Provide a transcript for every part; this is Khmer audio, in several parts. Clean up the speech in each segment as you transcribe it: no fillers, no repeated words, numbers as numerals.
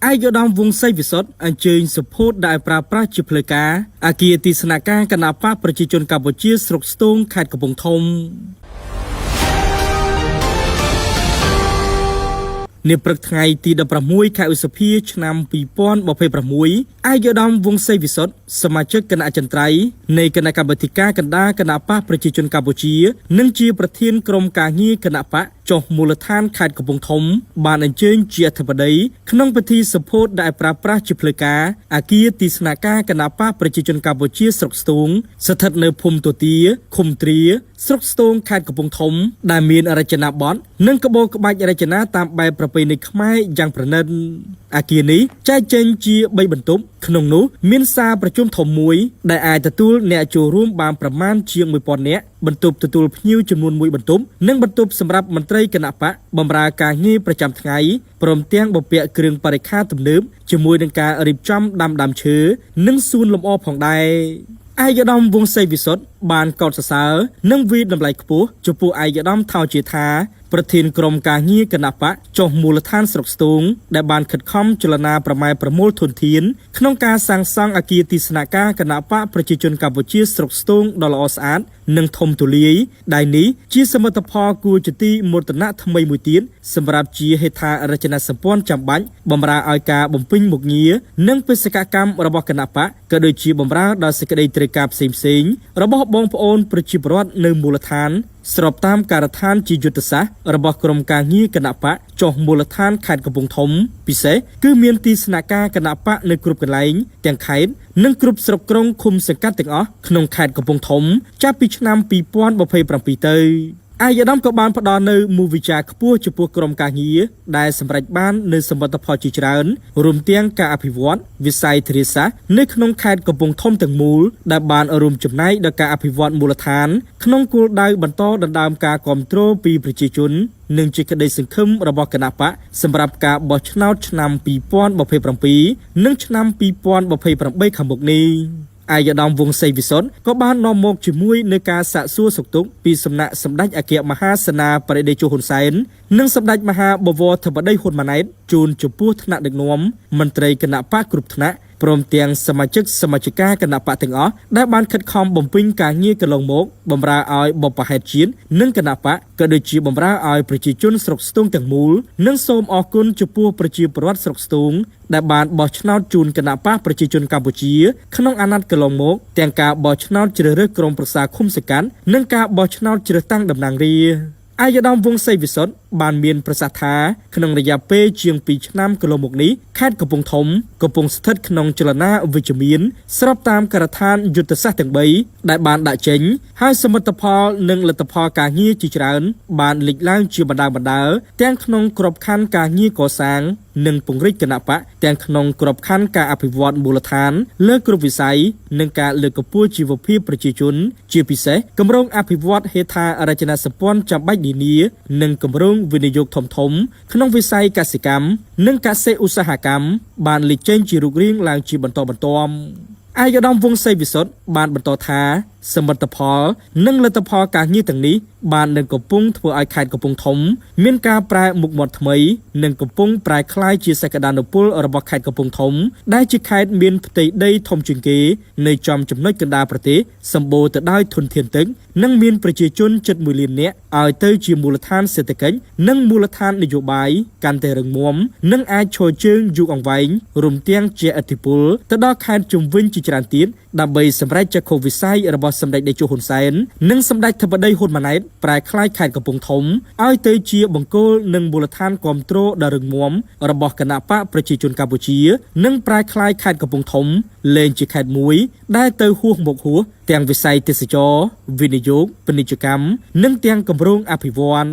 អាយដាមវងសីវិសុទ្ធអញ្ជើញសុភូតដែលប្រើប្រាស់ជាផ្លូវការអគារទីស្នាក់ការគណៈបកប្រជាជនកម្ពុជាស្រុកស្ទងខេត្តកំពង់ធំនាព្រឹកថ្ងៃទី16ខែឧសភាឆ្នាំ2026អាយដាមវងសីវិសុទ្ធសមាជិកគណៈអចិន្ត្រៃយ៍នៃគណៈកម្មាធិការកណ្ដាលគណៈបកប្រជាជនកម្ពុជានិងជាប្រធានក្រុមការងារគណៈបកចុះមូលដ្ឋានខេត្តកំពង់ធំបានអញ្ជើញជាអធិបតីក្នុងពិធីសុភូតដែលប្រើប្រាស់ជាផ្លូវការអគារទីស្នាក់ការគណៈបកប្រជាជនកម្ពុជាស្រុកស្ទងស្ថិតនៅភូមិទូទាឃុំទ្រាស្រុកស្ទងខេត្តកំពង់ធំដែលមានរចនាបថនិងក្បូរក្បាច់រចនាតាមបែបប្រពៃណីខ្មែរយ៉ាងប្រណិតអគារនេះចែកចេញជា3បន្ទប់ក្នុងនោះមានសាលប្រជុំធំមួយដែលអាចទទួលអ្នកចូលរួមបានប្រមាណជាង 1000 នាក់បន្ទប់ទទួលភ្ញៀវចំនួន1បន្ទប់និងបន្ទប់សម្រាប់មន្ត្រីគណៈបកបម្រើការងារប្រចាំថ្ងៃព្រមទាំងបំពាក់គ្រឿងបរិក្ខារទំនើបជាមួយនឹងការរៀបចំដាំដើមឈើនិងសួនលម្អផងដែរអាយដាមវងសីវិសុទ្ធបានកោតសរសើរនិងវិតម្លៃខ្ពស់ចំពោះអាយដាមថោជាថាប្រធានក្រុមការងារគណៈបកចុះមូលដ្ឋានស្រុកស្ទងដែលបានខិតខំចលនាប្រម៉ែប្រមូលធនធានក្នុងការសាងសង់អគារទីស្នាក់ការគណៈបកប្រជាជនកម្ពុជាស្រុកស្ទងដ៏ល្អស្អាតនិងធំទូលាយដែលនេះជាសមិទ្ធផលគួរជាទីមោទនៈថ្មីមួយទៀតសម្រាប់ជាហេដ្ឋារចនាសម្ព័ន្ធចាំបាច់បម្រើឲ្យការបំពេញមុខងារនិងបេសកកម្មរបស់គណៈបកក៏ដូចជាបម្រើដល់សេចក្តីត្រូវការផ្សេងៗរបស់បងប្អូនប្រជាពលរដ្ឋនៅមូលដ្ឋានស្របតាមការដ្ឋានជាយុទ្ធសាស្ត្ររបស់ក្រុមការងារគណៈបកចុះមូលដ្ឋានខេត្តកំពង់ធំពិសេសគឺមានទីស្នាក់ការគណៈបកនៅគ្រប់កន្លែងទាំងខេត្តនិងគ្រប់ស្រុកក្រុងឃុំសង្កាត់ទាំងអស់ក្នុងខេត្តកំពង់ធំចាប់ពីឆ្នាំ2027ទៅអាយដាមក៏បានផ្ដល់នៅមូលវិជ្ជាខ្ពស់ចំពោះក្រុមការងារដែលសម្រេចបាននៅសមិទ្ធផលជាច្រើនរួមទាំងការអភិវឌ្ឍវិស័យធារាសាស្ត្រនៅក្នុងខេត្តកំពង់ធំទាំងមូលដែលបានរួមចំណែកដល់ការអភិវឌ្ឍមូលដ្ឋានក្នុងគោលដៅបន្តដណ្ដើមការគាំទ្រពីប្រជាជននិងជាក្តីសង្ឃឹមរបស់គណៈបកសម្រាប់ការបោះឆ្នោតឆ្នាំ2027និងឆ្នាំ2028ខាងមុខនេះអាយដាមវងសីវិសុទ្ធក៏បាននាំមកជាមួយនៅការសាកសួរសុខទុក្ខពីសំណាក់សម្ដេចអគ្គមហាសេនាបតីតេជោហ៊ុនសែននិងសម្ដេចមហាបវរធិបតីហ៊ុនម៉ាណែតជូនចំពោះថ្នាក់ដឹកនាំមន្ត្រីគណៈបកគ្រប់ថ្នាក់ព្រមទាំងសមាជិកសមាជិកាគណៈបកទាំងអស់ដែលបានខិតខំបំពេញការងារកន្លងមកបម្រើឲ្យបព្វហេតុជាតិនិងគណៈបកក៏ដូចជាបម្រើឲ្យប្រជាជនស្រុកស្ទងទាំងមូលនិងសូមអរគុណចំពោះប្រជាពលរដ្ឋស្រុកស្ទងដែលបានបោះឆ្នោតជូនគណៈបកប្រជាជនកម្ពុជាក្នុងអាណត្តិកន្លងមកទាំងការបោះឆ្នោតជ្រើសរើសក្រុមប្រឹក្សាឃុំសង្កាត់និងការបោះឆ្នោតជ្រើសតាំងតំណាងរាស្ត្រអាយដាមវងសីវិសុទ្ធបានមានប្រសាសន៍ថាក្នុងរយៈពេលជាង2ឆ្នាំកន្លងមកនេះខេត្តកំពង់ធំកំពុងស្ថិតក្នុងចលនាវិជ្ជមានស្របតាមការដ្ឋានយុទ្ធសាស្ត្រទាំង3ដែលបានដាក់ចេញហើយសមិទ្ធផលនិងលទ្ធផលការងារជាច្រើនបានលេចឡើងជាបណ្ដើរទាំងក្នុងក្របខ័ណ្ឌការងារកសាងនិងពង្រីកគណៈបកទាំងក្នុងក្របខ័ណ្ឌការអភិវឌ្ឍមូលដ្ឋានលើគ្រប់វិស័យនិងការលើកកម្ពស់ជីវភាពប្រជាជនជាពិសេសគម្រោងអភិវឌ្ឍហេដ្ឋារចនាសម្ព័ន្ធចាំបាច់នានានិងគម្រោងវិនិយោគធំក្នុងវិស័យកសិកម្មនិងកសិឧស្សាហកម្មបានលេចចេញជារូបរាងឡើងជាបន្តបន្ទាប់អាយដាមវងសីវិសុទ្ធបានបន្តថាសមិទ្ធផលនិងលទ្ធផលការងារទាំងនេះបាននឹងកំពុងធ្វើឲ្យខេត្តកំពង់ធំមានការប្រែមុខមាត់ថ្មីនិងកំពុងប្រែក្លាយជាសក្តានុពលរបស់ខេត្តកំពង់ធំដែលជាខេត្តមានផ្ទៃដីធំជាងគេនៅចំចំណុចកណ្ដាលប្រទេសសម្បូរទៅដោយធនធានទឹកនិងមានប្រជាជនជិត1លាននាក់ឲ្យទៅជាមូលដ្ឋានសេដ្ឋកិច្ចនិងមូលដ្ឋាននយោបាយកាន់តែរឹងមាំនិងអាចឈរជើងយូរអង្វែងរួមទាំងជាឥទ្ធិពលទៅដល់ខេត្តជុំវិញជាច្រើនទៀតដើម្បីសម្រេចចក្ខុវិស័យរបស់សម្ដេចតេជោហ៊ុនសែននិងសម្ដេចធិបតីហ៊ុនម៉ាណែតប្រែក្លាយខេត្តកំពង់ធំឲ្យទៅជាបង្គោលនិងមូលដ្ឋានគាំទ្រដ៏រឹងមាំរបស់គណៈបកប្រជាជនកម្ពុជានិងប្រែក្លាយខេត្តកំពង់ធំលែងជាខេត្តមួយដែលទៅហួសមកហួសទាំងវិស័យទេសចរវិនិយោគពាណិជ្ជកម្មនិងទាំងគម្រោងអភិវឌ្ឍ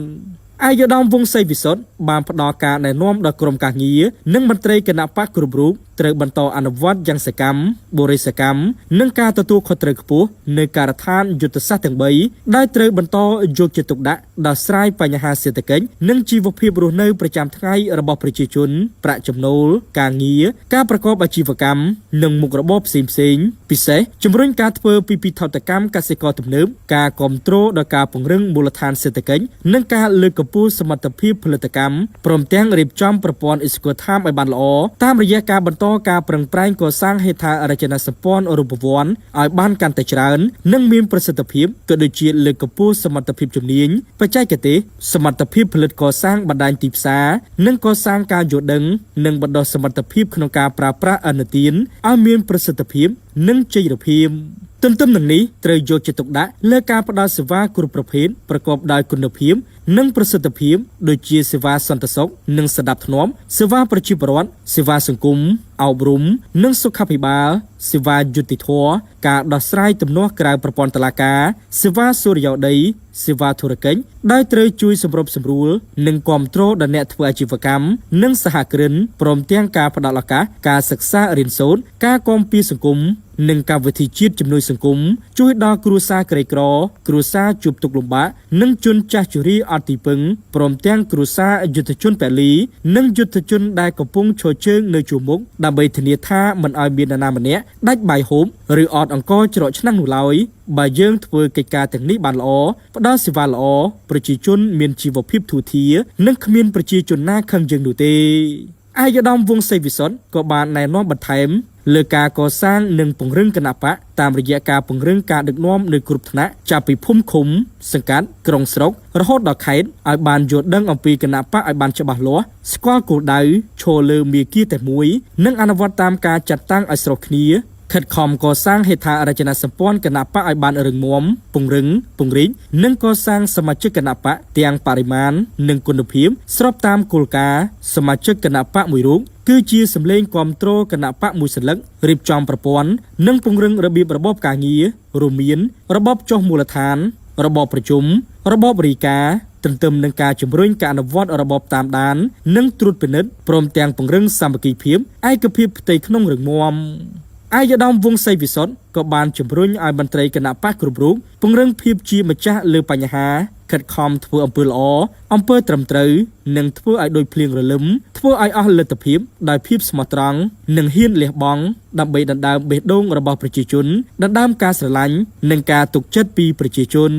អាយដាមវងសីវិសុទ្ធបានផ្ដល់ការណែនាំដល់ក្រុមការងារនិងមន្ត្រីគណៈបកគ្រប់រូប ត្រូវបន្តអនុវត្តយ៉ាងសកម្មបរិសកម្មនិងការទទួលខុសត្រូវខ្ពស់នៃការដ្ឋានយុទ្ធសាស្ត្រទាំង3ដែលត្រូវបន្តយកចិត្តទុកដាក់ដោះស្រាយបញ្ហាសេដ្ឋកិច្ចនិងជីវភាពរស់នៅប្រចាំថ្ងៃរបស់ប្រជាជនប្រាក់ចំណូលការងារការប្រកបអាជីវកម្មនិងមុខរបរផ្សេងៗពិសេសជំរុញការធ្វើពិពិធកម្មកសិករទំនើបការគ្រប់គ្រងដល់ការពង្រឹងមូលដ្ឋានសេដ្ឋកិច្ចនិងការលើកកម្ពស់សមត្ថភាពផលិតកម្មព្រមទាំងរៀបចំប្រព័ន្ធអេសកូថាមឲ្យបានល្អតាមរយៈការបន្តការប្រឹងប្រែងកសាងហេដ្ឋារចនាសម្ព័ន្ធរូបវន្តឲ្យបានកាន់តែច្រើននិងមានប្រសិទ្ធភាពក៏ដូចជាលើកកម្ពស់សមត្ថភាពជំនាញបច្ចេកទេសសមត្ថភាពផលិតកសាងបណ្ដាញទីផ្សារនិងកសាងការយល់ដឹងនិងបណ្ដុះសមត្ថភាពក្នុងការប្រើប្រាស់ឥណទានឲ្យមានប្រសិទ្ធភាពនិងចីរភាពទន្ទឹមនឹងនេះត្រូវយកចិត្តទុកដាក់លើការផ្តល់សេវាគ្រប់ប្រភេទប្រកបដោយគុណភាពនិងប្រសិទ្ធភាពដូចជាសេវាសន្តិសុខនិងសណ្ដាប់ធ្នាប់សេវាប្រជាពលរដ្ឋសេវាសង្គមអប់រំនិងសុខាភិបាលសេវាយុតិធធការដោះស្រាយទំនាស់ក្រៅប្រព័ន្ធតុលាការសេវាសុរិយោដីសេវាធុរកិច្ចដែលត្រូវជួយសម្របសម្រួលនិងគាំទ្រដល់អ្នកធ្វើអាជីវកម្មនិងសហគ្រិនព្រមទាំងការផ្តល់ឱកាសការសិក្សារៀនសូត្រការគាំពារសង្គមនិងកម្មវិធីជាតិជំនួយសង្គមជួយដល់គ្រួសារក្រីក្រគ្រួសារជួបទុក្ខលំបាកនិងជនចាស់ជរាអត់ទីពឹងព្រមទាំងគ្រួសារយុទ្ធជនពលីនិងយុទ្ធជនដែលកំពុងឈរជើងនៅជួរមុខដើម្បីធានាថាមិនឲ្យមាននរណាម្នាក់ដាច់បាយហូបឬអត់អង្គច្រកឆ្នាំងនោះឡើយបើយើងធ្វើកិច្ចការទាំងនេះបានល្អផ្ដល់សេវាល្អប្រជាជនមានជីវភាពធូរធារនិងគ្មានប្រជាជនណាខឹងយើងនោះទេអាយដាមវង្សសេវិសុទ្ធក៏បានណែនាំបន្ថែមលើការកសាងនិងពង្រឹងគណបកតាមរយៈការពង្រឹងការដឹកនាំនៅគ្រប់ថ្នាក់ចាប់ពីភូមិឃុំសង្កាត់ក្រុងស្រុករហូតដល់ខេត្តឲ្យបានយល់ដឹងអំពីគណបកឲ្យបានច្បាស់លាស់ស្គាល់គោលដៅឈរលើមាគ៌ាតែមួយនិងអនុវត្តតាមការចាត់តាំងឲ្យស្រុះគ្នាខិតខំកសាងហេដ្ឋារចនាសម្ព័ន្ធគណបកឲ្យបានរឹងមាំពង្រឹងពង្រីកនិងកសាងសមាជិកគណបកទាំងបរិមាណនិងគុណភាពស្របតាមគោលការណ៍សមាជិកគណបកមួយរូបគឺជាសម្លេងគាំទ្រគណបកមួយសន្លឹករៀបចំប្រព័ន្ធនិងពង្រឹងរបៀបរបបការងាររួមមានរបបចុះមូលដ្ឋានរបបប្រជុំរបបរាយការណ៍ទន្ទឹមនឹងការជំរុញការអនុវត្តរបបតាមដាននិងត្រួតពិនិត្យព្រមទាំងពង្រឹងសាមគ្គីភាពឯកភាពផ្ទៃក្នុងរឹងមាំអាយដាមវង្សសេវិសុទ្ធក៏បានជំរុញឲ្យមន្ត្រីគណៈបកគ្រប់រូបពង្រឹងភាពជាម្ចាស់លើបញ្ហាខិតខំធ្វើអំពើល្អអំពើត្រឹមត្រូវនិងធ្វើឲ្យដូចភ្លៀងរលឹមធ្វើឲ្យអស់លទ្ធភាពដោយភាពស្មោះត្រង់និងហ៊ានលះបង់ដើម្បីដណ្ដើមបេះដូងរបស់ប្រជាជនដណ្ដើមការស្រឡាញ់និងការទុកចិត្តពីប្រជាជន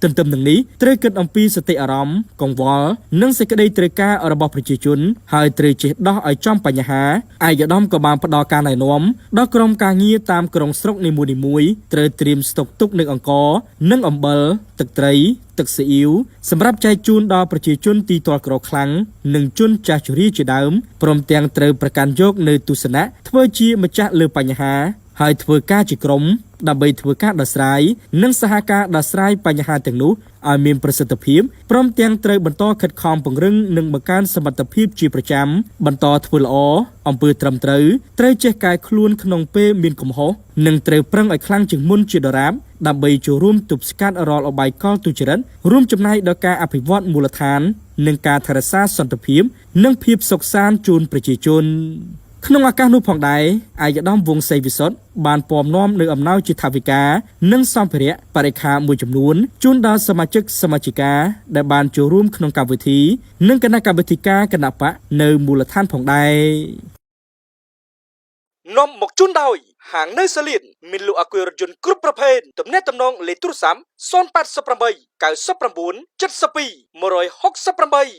ទន្ទឹមនឹងនេះត្រូវគិតអំពីសតិអារម្មណ៍កង្វល់និងសេចក្តីត្រូវការរបស់ប្រជាជនហើយត្រូវចេះដោះឲ្យចំបញ្ហាអាយដាមក៏បានផ្ដល់ការណែនាំដល់ក្រុមការងារតាមក្រុងស្រុកនីមួយៗត្រូវត្រៀមស្តុកទុកនឹងអង្ករនិងអំបិលទឹកត្រីទឹកស៊ីអ៊ីវសម្រាប់ចែកជូនដល់ប្រជាជនទីទាល់ក្រខ្លាំងនិងជនចាស់ជរាជាដើមព្រមទាំងត្រូវប្រកាន់យកនៅទស្សនៈធ្វើជាម្ចាស់លើបញ្ហាហើយធ្វើការជាក្រុមដើម្បីធ្វើការដោះស្រាយនិងសហការដោះស្រាយបញ្ហាទាំងនោះឲ្យមានប្រសិទ្ធភាពព្រមទាំងត្រូវបន្តខិតខំពង្រឹងនិងបង្កើនសមត្ថភាពជាប្រចាំបន្តធ្វើល្អអំពើត្រឹមត្រូវត្រូវចេះកែខ្លួនក្នុងពេលមានកំហុសនិងត្រូវប្រឹងឲ្យខ្លាំងជាងមុនជាដរាបដើម្បីចូលរួមទប់ស្កាត់រាល់អបាយកលទុច្ចរិតរួមចំណែកដល់ការអភិវឌ្ឍមូលដ្ឋាននិងការថែរក្សាសន្តិភាពនិងភាពសុខសាន្តជូនប្រជាជនក្នុងឱកាសនោះផងដែរអាយដាមវង្សសេវិសុទ្ធបានពំនាំនៅអំណោយជាថវិកានិងសម្ភារៈបរិក្ខារមួយចំនួនជូនដល់សមាជិកសមាជិកាដែលបានចូលរួមក្នុងកម្មវិធីនិងគណៈកម្មាធិការគណៈបកនៅមូលដ្ឋានផងដែរនាំមកជូនដោយហាងនៅសាលៀនមានលក់អគាររថយន្តគ្រប់ប្រភេទទំនាក់ទំនងលេខទូរស័ព្ទ088 99 72 168